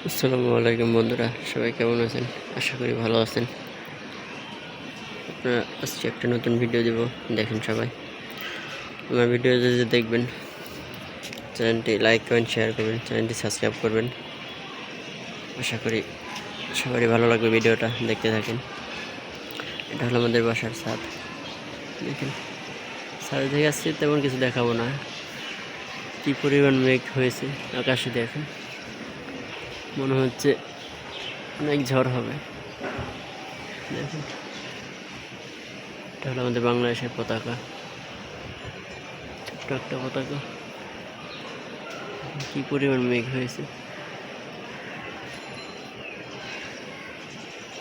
আসসালামু আলাইকুম বন্ধুরা, সবাই কেমন আছেন? আশা করি ভালো আছেন। আপনারা আজকে একটা নতুন ভিডিও দেব, দেখেন সবাই। আমার ভিডিও যদি দেখবেন, চ্যানেলটি লাইক করেন, শেয়ার করবেন, চ্যানেলটি সাবস্ক্রাইব করবেন। আশা করি সবারই ভালো লাগবে ভিডিওটা, দেখতে থাকেন। এটা হলো আমাদের বাসার ছাদ। দেখেন, ছাদ থেকে আসছি, তেমন কিছু দেখাবো না। কী পরিমাণ মেঘ হয়েছে আকাশে দেখেন, মনে হচ্ছে অনেক ঝড় হবে। দেখেন, এটা হলো আমাদের বাংলাদেশের পতাকা, ছোট্ট একটা পতাকা। কি পরিমাণ মেঘ হয়েছে,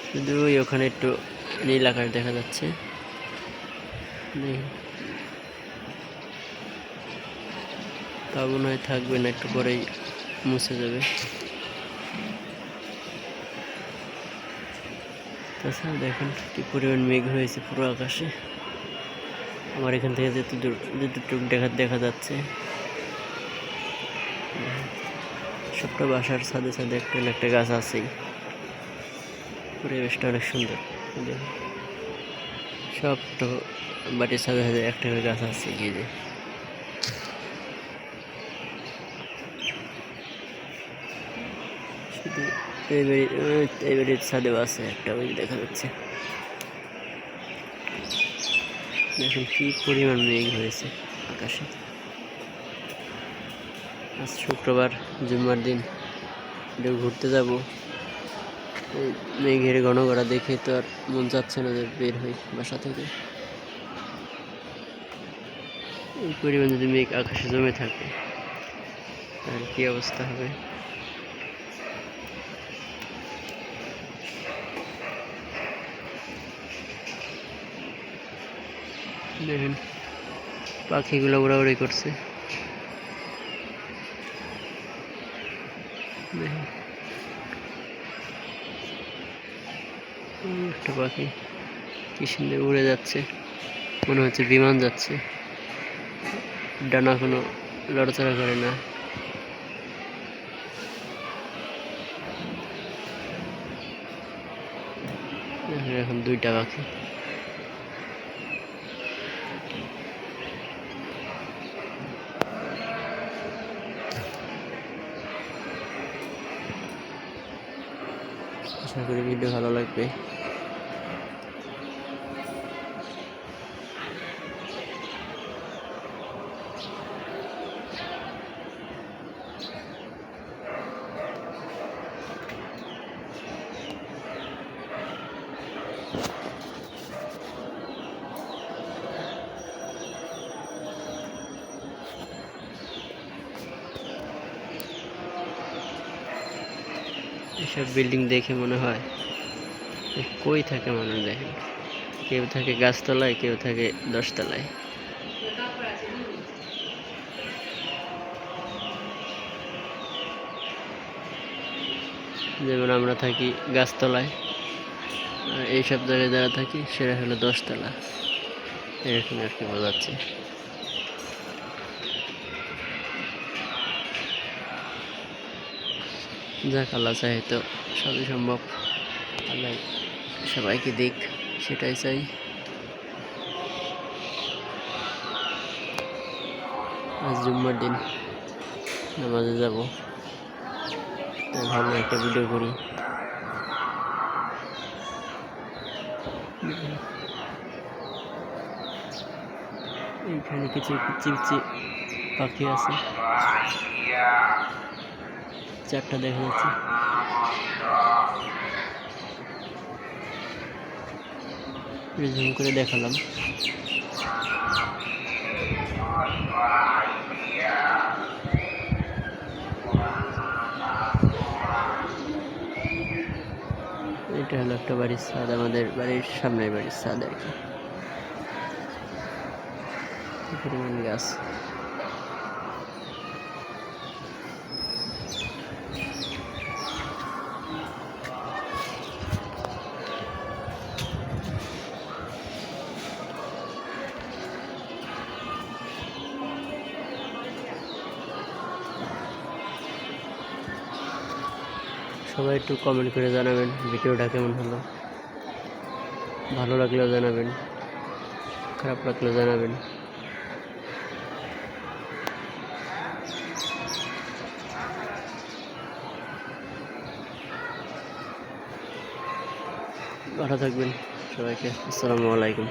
শুধু ওখানে একটু নীল আকাশ দেখা যাচ্ছে। তা মনে হয় থাকবে না, একটু পরেই মুছে যাবে। তাছাড়া দেখেন কি পরিমাণ মেঘ হয়েছে পুরো আকাশে। আমার এখান থেকে যতটুকু দেখা যাচ্ছে, সবটা বাসার ছাদে ছাদে একটা না একটা গাছ আছেই। পরিবেশটা অনেক সুন্দর। সবটা বাড়ির ছাদে ছাদে একটা করে গাছ আছে। গিয়ে শুধু এই বাড়ির ছাদেও আছে একটা, ওই দেখা যাচ্ছে। দেখুন কি পরিমাণ মেঘ হয়েছে আকাশে। আজ শুক্রবার, জুম্মার দিন, একটু ঘুরতে যাব। মেঘের ঘন ঘটা দেখে তো আর মন চাচ্ছে না যে বের হই বাসা থেকে। এই পরিমাণ যদি মেঘ আকাশে জমে থাকে, তাহলে কি অবস্থা হবে। দেখেন পাখিগুলো উড়াউড়ি করছে। দেখেন একটা পাখি কি সুন্দর উড়ে যাচ্ছে, মনে হচ্ছে বিমান যাচ্ছে। ডানা কোনো লড়াচড়া করে না। এখন দুইটা পাখি। আশা করি ভিডিও ভালো লাগবে। এসব বিল্ডিং দেখে মনে হয় কই থাকে মানুষ। দেখেন, কেউ থাকে গাছতলায়, কেউ থাকে 10 তলায়। যেমন আমরা থাকি গাছতলায়, আর এইসব জায়গায় যারা থাকি সেটা হলো 10 তলা। এরকম আর কি বোঝাচ্ছে। যাক, আল্লাহ চাই তো সবই সম্ভব। আল্লাহ সবাইকে দিক, সেটাই চাই। আজ জুম্মার দিন, নামাজে যাব, তাই ভাবলাম একটা ভিডিও করি। এইখানে কিছু চিপচি পাখি আছে, 4টা দেখা যাচ্ছে। জুম করে দেখালাম। এটা হলো একটা বাড়ির ছাদ, আমাদের বাড়ির সামনের বাড়ির ছাদ আর কি। পরিমাণ গাছ। সবাই একটু কমেন্ট করে জানাবেন ভিডিওটা কেমন হলো, ভালো লাগলেও জানাবেন, খারাপ লাগলেও জানাবেন। ভালো থাকবেন সবাইকে, আসসালামু আলাইকুম।